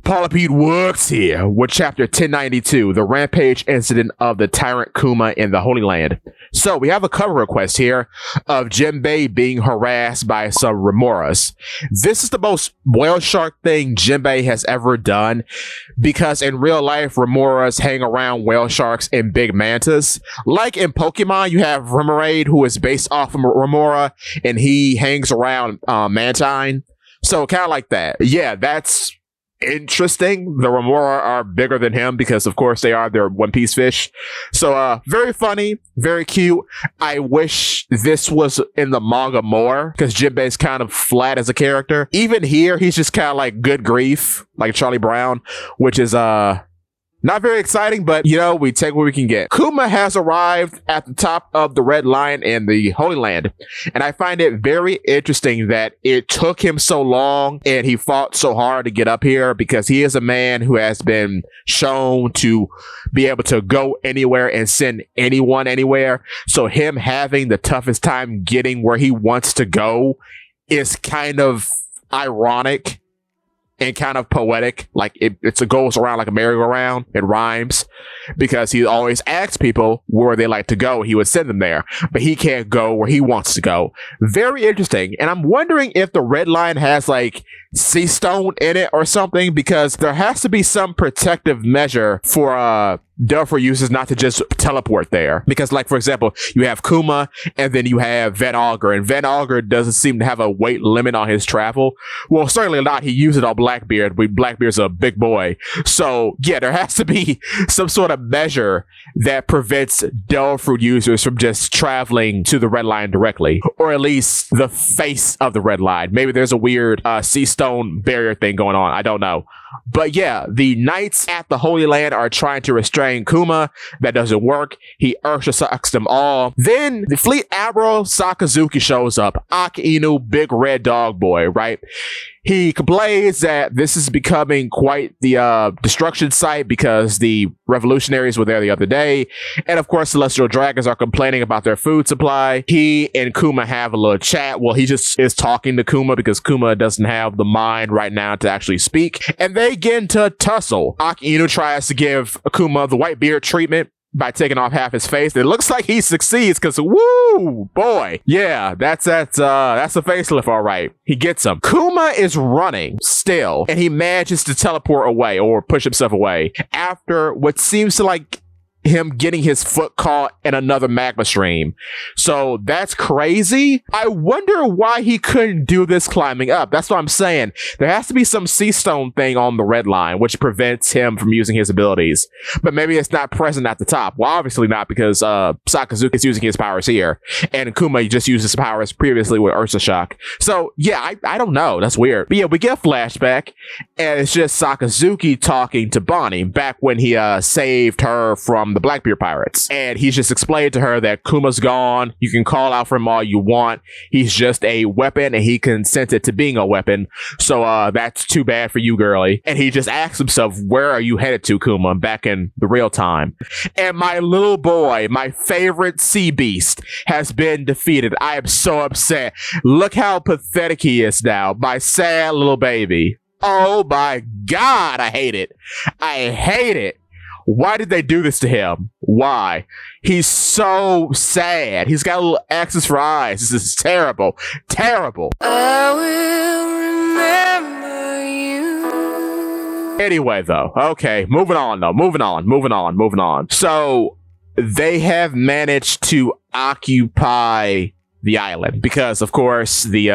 Paula Pete Works here with chapter 1092, the rampage incident of the tyrant Kuma in the Holy Land. So we have a cover request here of Jinbei being harassed by some remoras. This is the most whale shark thing Jinbei has ever done, because in real life, remoras hang around whale sharks and big mantas. Like in Pokemon, you have Remoraid, who is based off of Remora, and he hangs around Mantine. So kind of like that. Yeah, that's interesting. The Remora are bigger than him because, of course, they're One Piece fish. So, very funny, very cute. I wish this was in the manga more because Jinbei's kind of flat as a character. Even here, he's just kind of like good grief, like Charlie Brown, which is, not very exciting, but, you know, we take what we can get. Kuma has arrived at the top of the Red Line in the Holy Land, and I find it very interesting that it took him so long and he fought so hard to get up here, because he is a man who has been shown to be able to go anywhere and send anyone anywhere. So him having the toughest time getting where he wants to go is kind of ironic and kind of poetic. Like it goes around like a merry-go-round. It rhymes, because he always asks people where they like to go. He would send them there, but he can't go where he wants to go. Very interesting. And I'm wondering if the Red Line has like sea stone in it or something, because there has to be some protective measure for devilfruit users not to just teleport there. Because, like, for example, you have Kuma and then you have Van Augur, and Van Augur doesn't seem to have a weight limit on his travel. Well, certainly not. He used it on Blackbeard, but Blackbeard's a big boy. So yeah, there has to be some sort of measure that prevents devilfruit users from just traveling to the Red Line directly, or at least the face of the Red Line. Maybe there's a weird sea stone barrier thing going on. I don't know. But yeah, the knights at the Holy Land are trying to restrain Kuma. That doesn't work. He Ursha sucks them all. Then the Fleet Admiral Sakazuki shows up. Aki Inu, big red dog boy, right? He complains that this is becoming quite the destruction site because the revolutionaries were there the other day. And of course, celestial dragons are complaining about their food supply. He and Kuma have a little chat. Well, he just is talking to Kuma because Kuma doesn't have the mind right now to actually speak. And they get into a tussle. Aki Inu tries to give Kuma the white beard treatment by taking off half his face. It looks like he succeeds because, woo, boy. Yeah, that's a facelift, all right. He gets him. Kuma is running still, and he manages to teleport away or push himself away after what seems to like him getting his foot caught in another magma stream. So that's crazy. I wonder why he couldn't do this climbing up. That's what I'm saying. There has to be some sea stone thing on the Red Line, which prevents him from using his abilities. But maybe it's not present at the top. Well, obviously not, because Sakazuki is using his powers here, and Kuma just used his powers previously with Ursa Shock. So yeah, I don't know. That's weird. But yeah, we get a flashback, and it's just Sakazuki talking to Bonnie back when he saved her from the Blackbeard pirates. And he's just explained to her that Kuma's gone. You can call out for him all you want. He's just a weapon, and he consented to being a weapon. So that's too bad for you, girly. And he just asks himself, where are you headed to, Kuma, back in the real time? And my little boy, my favorite sea beast, has been defeated. I am so upset. Look how pathetic he is now. My sad little baby. Oh my God, I hate it. I hate it. Why did they do this to him? Why? He's so sad. He's got little X's for eyes. This is terrible. Terrible. I will remember you. Anyway, though. Okay, moving on, though. Moving on. So, they have managed to occupy the island because, of course, the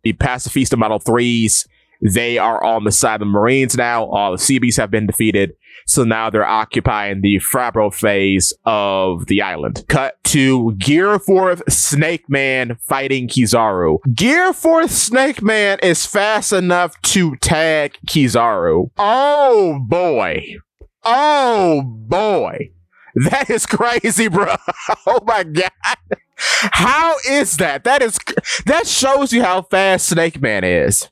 Pacifista Model 3s, they are on the side of the Marines now. All the sea beasts have been defeated. So now they're occupying the Frabro phase of the island. Cut to Gear 4th Snake Man fighting KIZARU. Gear 4th Snake Man is fast enough to tag KIZARU. Oh boy. Oh boy. That is crazy, bro. Oh my God. How is that? That shows you how fast Snake Man is.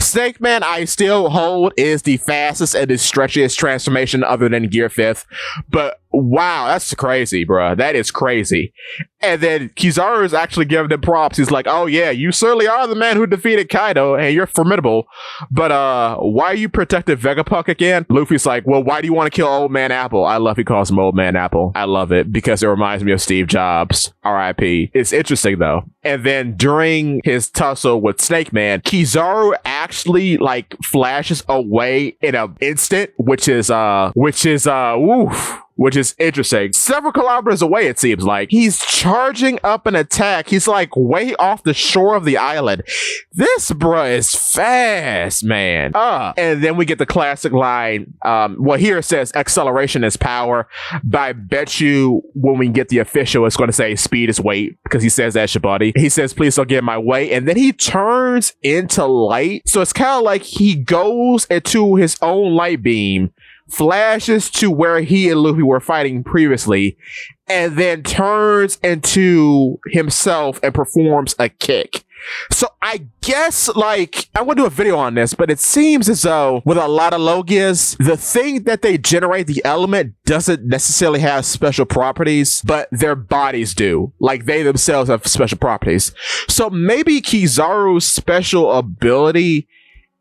Snake Man, I still hold, is the fastest and the stretchiest transformation other than Gear 5th. But Wow, that's crazy, bruh. That is crazy. And then Kizaru is actually giving him props. He's like, oh yeah, you certainly are the man who defeated Kaido, and you're formidable. But why are you protecting Vegapunk again? Luffy's like, well, why do you want to kill Old Man Apple? I love he calls him Old Man Apple. I love it because it reminds me of Steve Jobs. R.I.P. It's interesting though. And then during his tussle with Snake Man, Kizaru actually like flashes away in an instant, which is interesting. Several kilometers away, it seems like. He's charging up an attack. He's like way off the shore of the island. This bruh is fast, man. And then we get the classic line. Well, here it says acceleration is power. But I bet you when we get the official, it's going to say speed is weight because he says that, Shabadi. He says, please don't get in my way. And then he turns into light. So it's kind of like he goes into his own light beam, flashes to where he and Luffy were fighting previously, and then turns into himself and performs a kick. So I guess, like, I want to do a video on this, but it seems as though with a lot of Logias, the thing that they generate, the element, doesn't necessarily have special properties, but their bodies do. Like, they themselves have special properties. So maybe Kizaru's special ability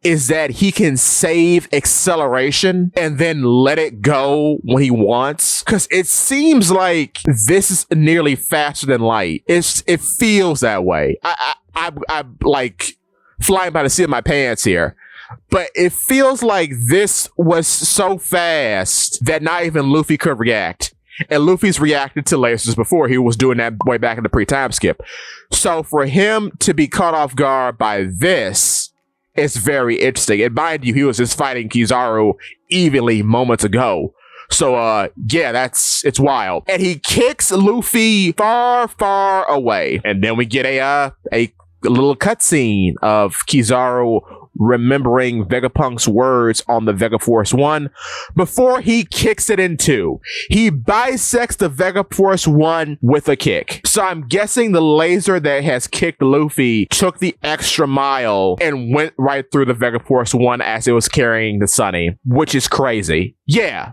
is that he can save acceleration and then let it go when he wants. Because it seems like this is nearly faster than light. It feels that way. I'm like flying by the seat of my pants here. But it feels like this was so fast that not even Luffy could react. And Luffy's reacted to lasers before. He was doing that way back in the pre-time skip. So for him to be caught off guard by this, it's very interesting. And mind you, he was just fighting Kizaru evenly moments ago. So, yeah, it's wild. And he kicks Luffy far, far away. And then we get a little cutscene of Kizaru remembering Vegapunk's words on the Vega Force 1 before he kicks it in two. He bisects the Vega Force 1 with a kick. So I'm guessing the laser that has kicked Luffy took the extra mile and went right through the Vega Force 1 as it was carrying the Sunny, which is crazy. Yeah,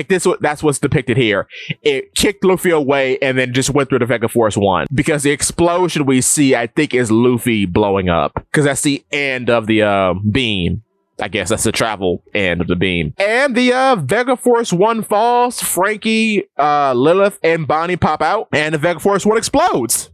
that's what's depicted here. It kicked Luffy away and then just went through the Vega Force 1 because the explosion we see, I think, is Luffy blowing up because that's the end of the beam. I guess that's the travel end of the beam. And the Vega Force 1 falls. Frankie, Lilith, and Bonnie pop out, and the Vega Force 1 explodes.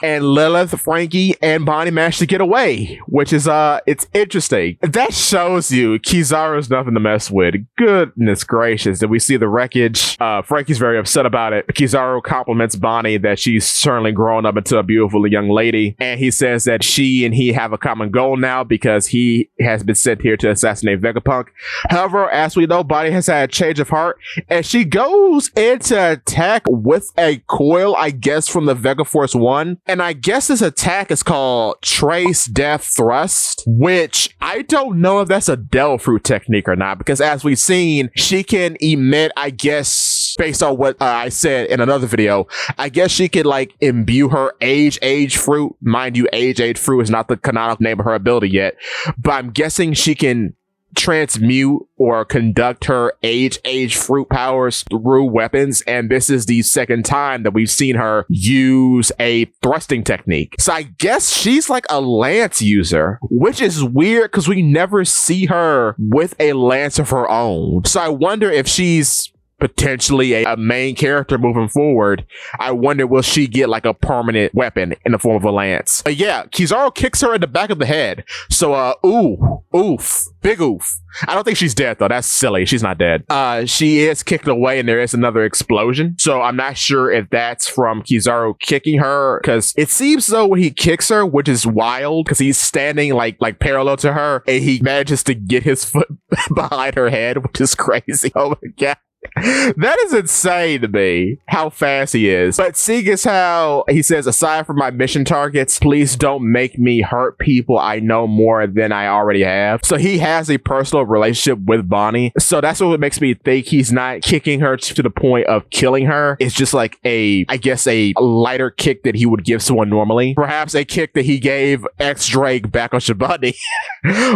And Lilith, Frankie, and Bonnie managed to get away, which is, it's interesting. That shows you Kizaru's nothing to mess with. Goodness gracious. Did we see the wreckage? Frankie's very upset about it. Kizaru compliments Bonnie that she's certainly grown up into a beautiful young lady. And he says that she and he have a common goal now because he has been sent here to assassinate Vegapunk. However, as we know, Bonnie has had a change of heart, and she goes into attack with a coil, I guess, from the Vega Force 1. And I guess this attack is called Trace Death Thrust, which I don't know if that's a devilfruit technique or not, because as we've seen, she can emit, I guess, based on what I said in another video, I guess she could like imbue her age fruit. Mind you, age fruit is not the canonical name of her ability yet, but I'm guessing she can transmute or conduct her age fruit powers through weapons, and this is the second time that we've seen her use a thrusting technique. So I guess she's like a lance user, which is weird because we never see her with a lance of her own. So I wonder if she's potentially a main character moving forward. I wonder, will she get like a permanent weapon in the form of a lance? Yeah, Kizaru kicks her in the back of the head. So, oof, big oof. I don't think she's dead though. That's silly. She's not dead. She is kicked away and there is another explosion. So I'm not sure if that's from Kizaru kicking her, because it seems though when he kicks her, which is wild because he's standing like parallel to her and he manages to get his foot behind her head, which is crazy. Oh my God. That is insane to me, how fast he is. But seeing as how he says, aside from my mission targets, please don't make me hurt people I know more than I already have. So he has a personal relationship with Bonnie. So that's what makes me think he's not kicking her to the point of killing her. It's just like I guess a lighter kick that he would give someone normally. Perhaps a kick that he gave X-Drake back on Shabani.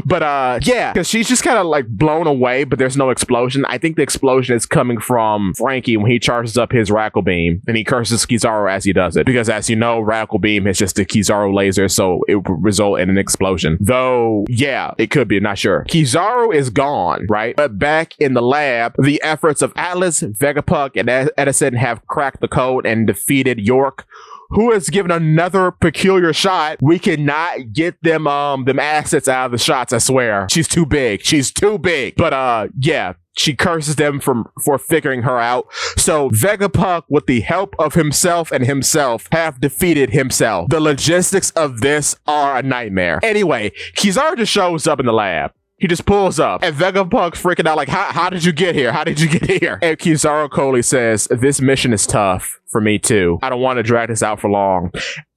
But yeah, because she's just kind of like blown away, but there's no explosion. I think the explosion is coming from Frankie when he charges up his Radical Beam, and he curses Kizaru as he does it. Because as you know, Radical Beam is just a Kizaru laser, so it would result in an explosion. Though, yeah, it could be, I'm not sure. Kizaru is gone, right? But back in the lab, the efforts of Atlas, Vegapunk, and Edison have cracked the code and defeated York, who is given another peculiar shot. We cannot get them assets out of the shots, I swear. She's too big. She's too big. But yeah, she curses them for figuring her out. So Vegapunk, with the help of himself and himself, have defeated himself. The logistics of this are a nightmare. Anyway, Kizaru just shows up in the lab. He just pulls up, and Vegapunk freaking out like, how did you get here? How did you get here? And Kizaru coldly says, this mission is tough for me too. I don't want to drag this out for long.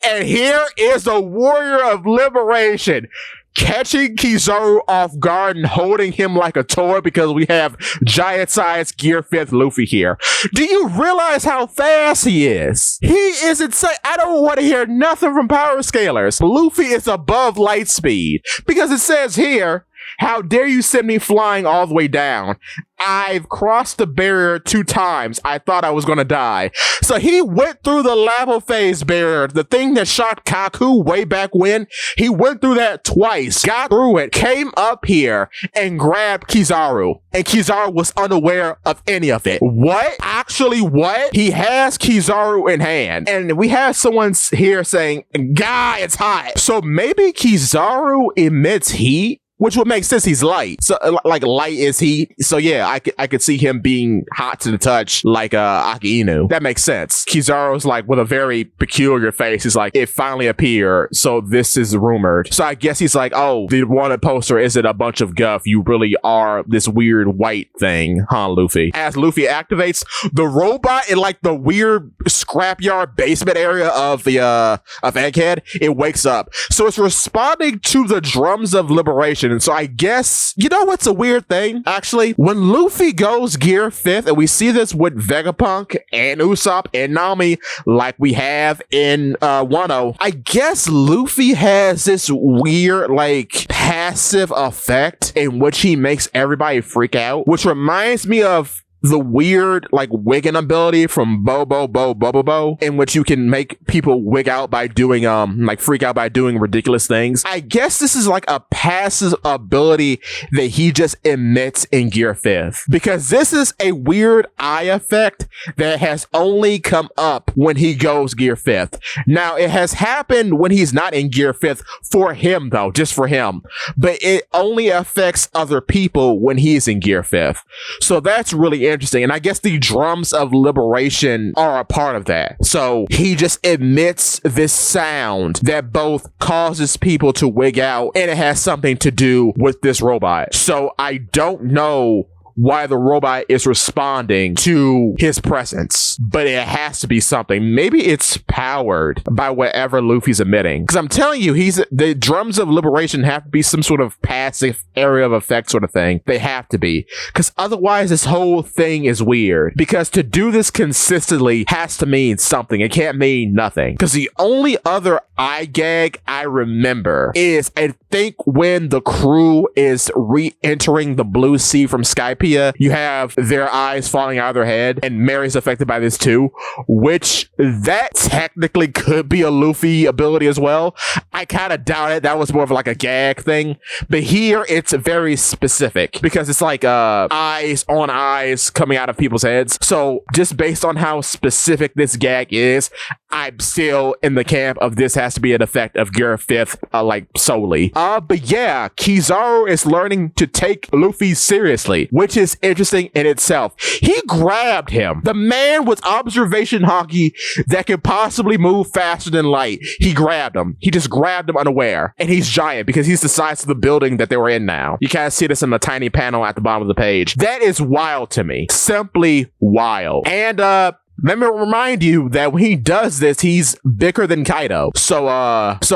And here is a warrior of liberation catching Kizaru off guard and holding him like a toy because we have giant-sized Gear 5th Luffy here. Do you realize how fast he is? He is insane. I don't want to hear nothing from power scalers. Luffy is above light speed because it says here, how dare you send me flying all the way down? I've crossed the barrier 2 times. I thought I was going to die. So he went through the lava phase barrier, the thing that shot Kaku way back when. He went through that twice, got through it, came up here, and grabbed Kizaru. And Kizaru was unaware of any of it. What? Actually, what? He has Kizaru in hand. And we have someone here saying, "Guy, it's hot." So maybe Kizaru emits heat? Which would make sense. He's light. So, like, light is heat. So, yeah, I could see him being hot to the touch, like Aki Inu. That makes sense. Kizaru's, like, with a very peculiar face. He's like, it finally appeared. So, this is rumored. So, I guess he's like, oh, the wanted poster isn't a bunch of guff. You really are this weird white thing, huh, Luffy? As Luffy activates, the robot in, like, the weird scrapyard basement area of the, of Egghead, it wakes up. So, it's responding to the drums of liberation. And so I guess, you know what's a weird thing? Actually, when Luffy goes Gear 5th, and we see this with Vegapunk and Usopp and Nami, like we have in Wano, I guess Luffy has this weird, like, passive effect in which he makes everybody freak out, which reminds me of the weird, like, wigging ability from Bobo, in which you can make people wig out by doing, like, freak out by doing ridiculous things. I guess this is like a passive ability that he just emits in Gear 5th. Because this is a weird eye effect that has only come up when he goes Gear 5th. Now, it has happened when he's not in Gear 5th for him, though, just for him. But it only affects other people when he's in Gear 5th. So that's really interesting. And I guess the drums of liberation are a part of that. So he just emits this sound that both causes people to wig out, and it has something to do with this robot. So I don't know why the robot is responding to his presence, but it has to be something. Maybe it's powered by whatever Luffy's emitting. Because I'm telling you, the drums of liberation have to be some sort of passive area of effect sort of thing. They have to be. Because otherwise, this whole thing is weird. Because to do this consistently has to mean something. It can't mean nothing. Because the only other eye gag I remember is, I think, when the crew is re-entering the blue sea from Skypiea, you have their eyes falling out of their head, and Mary's affected by this too, which that technically could be a Luffy ability as well. I kind of doubt it. That was more of like a gag thing. But here it's very specific because it's like eyes on eyes coming out of people's heads. So just based on how specific this gag is, I'm still in the camp of this has to be an effect of Gear 5th, like solely. But yeah, Kizaru is learning to take Luffy seriously, which is interesting in itself. He grabbed him. The man with observation hockey that could possibly move faster than light. He grabbed him. He just grabbed him unaware. And he's giant because he's the size of the building that they were in now. You kind of see this in the tiny panel at the bottom of the page. That is wild to me. Simply wild. And, let me remind you that when he does this, he's bigger than Kaido. So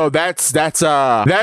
that's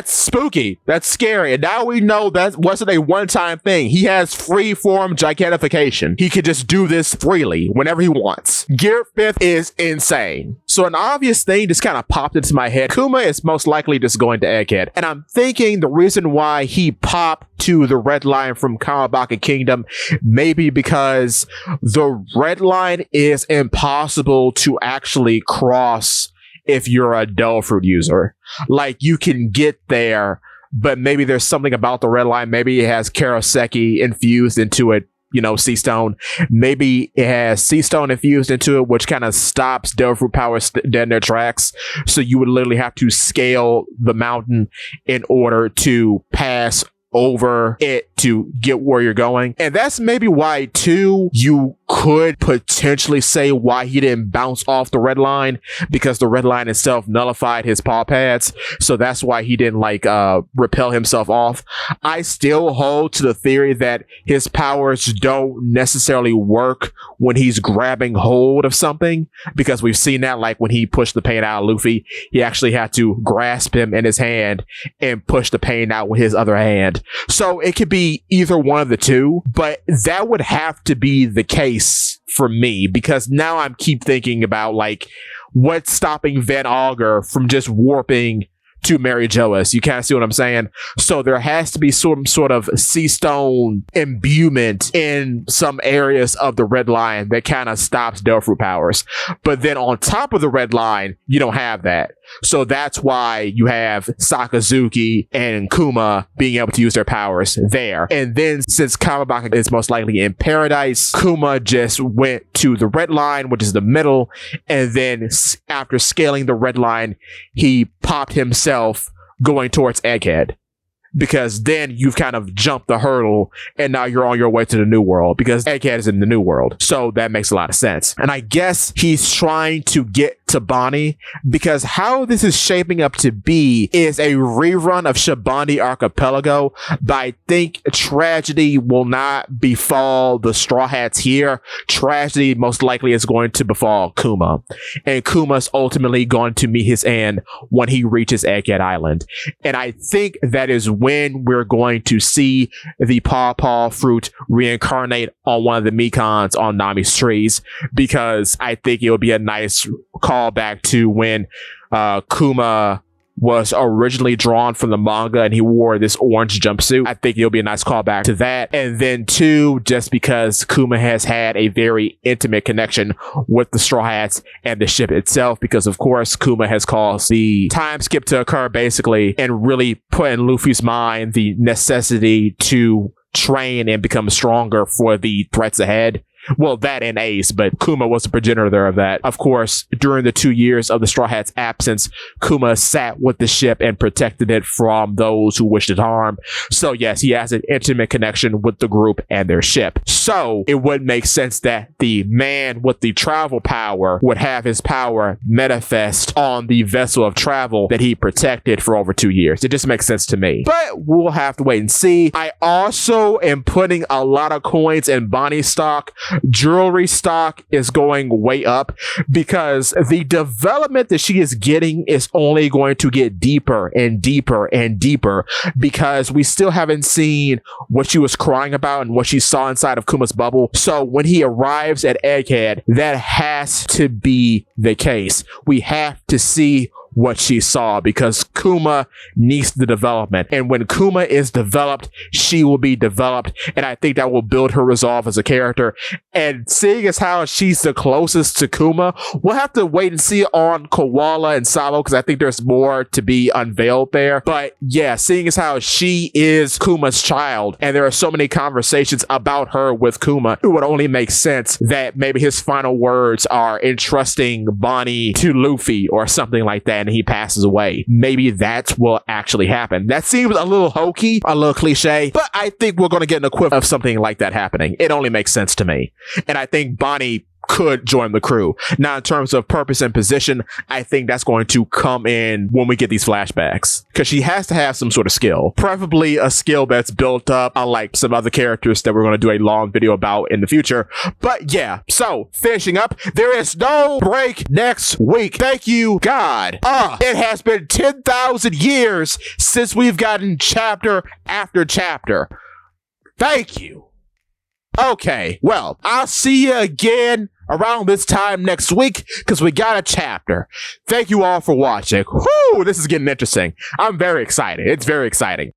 spooky. That's scary. And now we know that wasn't a one-time thing. He has free-form gigantification. He could just do this freely whenever he wants. Gear 5th is insane. So an obvious thing just kind of popped into my head. Kuma is most likely just going to Egghead. And I'm thinking the reason why he popped to the red line from Kamabaka Kingdom, maybe because the red line is impossible to actually cross if you're a devilfruit user. Like, you can get there, but maybe there's something about the red line. Maybe it has Karoseki infused into it, you know, sea stone. Maybe it has sea stone infused into it, which kind of stops devilfruit powers dead in their tracks. So you would literally have to scale the mountain in order to pass over it to get where you're going. And that's maybe why, too, you could potentially say why he didn't bounce off the red line, because the red line itself nullified his paw pads. So that's why he didn't repel himself off. I still hold to the theory that his powers don't necessarily work when he's grabbing hold of something, because we've seen that, like when he pushed the pain out of Luffy, he actually had to grasp him in his hand and push the pain out with his other hand. So it could be either one of the two, but that would have to be the case for me, because now I'm keep thinking about, like, what's stopping Van Augur from just warping to Mary Joas. You kind of see what I'm saying? So there has to be some sort of sea stone imbuement in some areas of the red line that kind of stops devilfruit powers. But then on top of the red line, you don't have that. So that's why you have Sakazuki and Kuma being able to use their powers there. And then since Kamabaka is most likely in paradise, Kuma just went to the red line, which is the middle. And then after scaling the red line, he popped himself going towards Egghead. Because then you've kind of jumped the hurdle and now you're on your way to the new world, because Egghead is in the new world. So that makes a lot of sense. And I guess he's trying to get to Bonnie, because how this is shaping up to be is a rerun of Shabandi Archipelago, but I think tragedy will not befall the Straw Hats here. Tragedy most likely is going to befall Kuma, and Kuma's ultimately going to meet his end when he reaches Egghead Island. And I think that is when we're going to see the pawpaw fruit reincarnate on one of the Mikons on Nami's trees, because I think it would be a nice callback to when Kuma was originally drawn from the manga and he wore this orange jumpsuit. I think it'll be a nice callback to that. And then two, just because Kuma has had a very intimate connection with the Straw Hats and the ship itself, because of course Kuma has caused the time skip to occur basically, and really put in Luffy's mind the necessity to train and become stronger for the threats ahead. Well, that and Ace, but Kuma was the progenitor of that. Of course, during the 2 years of the Straw Hats' absence, Kuma sat with the ship and protected it from those who wished it harm. So yes, he has an intimate connection with the group and their ship. So it would make sense that the man with the travel power would have his power manifest on the vessel of travel that he protected for over 2 years. It just makes sense to me. But we'll have to wait and see. I also am putting a lot of coins in Bonnie stock. Jewelry stock is going way up, because the development that she is getting is only going to get deeper and deeper and deeper, because we still haven't seen what she was crying about and what she saw inside of Kuma's bubble. So when he arrives at Egghead, that has to be the case. We have to see what she saw, because Kuma needs the development, and when Kuma is developed, she will be developed, and I think that will build her resolve as a character. And seeing as how she's the closest to Kuma, we'll have to wait and see on Koala and Sabo, because I think there's more to be unveiled there. But yeah, seeing as how she is Kuma's child and there are so many conversations about her with Kuma, it would only make sense that maybe his final words are entrusting Bonnie to Luffy or something like that, and he passes away. Maybe that's what actually happened. That seems a little hokey, a little cliche, but I think we're going to get an equivalent of something like that happening. It only makes sense to me. And I think Bonnie could join the crew. Now, in terms of purpose and position, I think that's going to come in when we get these flashbacks, because she has to have some sort of skill, preferably a skill that's built up, unlike some other characters that we're going to do a long video about in the future. But yeah, so finishing up, there is no break next week. Thank you, God. It has been 10,000 years since we've gotten chapter after chapter. Thank you. Okay, well, I'll see you again around this time next week because we got a chapter. Thank you all for watching. Whoo, this is getting interesting. I'm very excited. It's very exciting.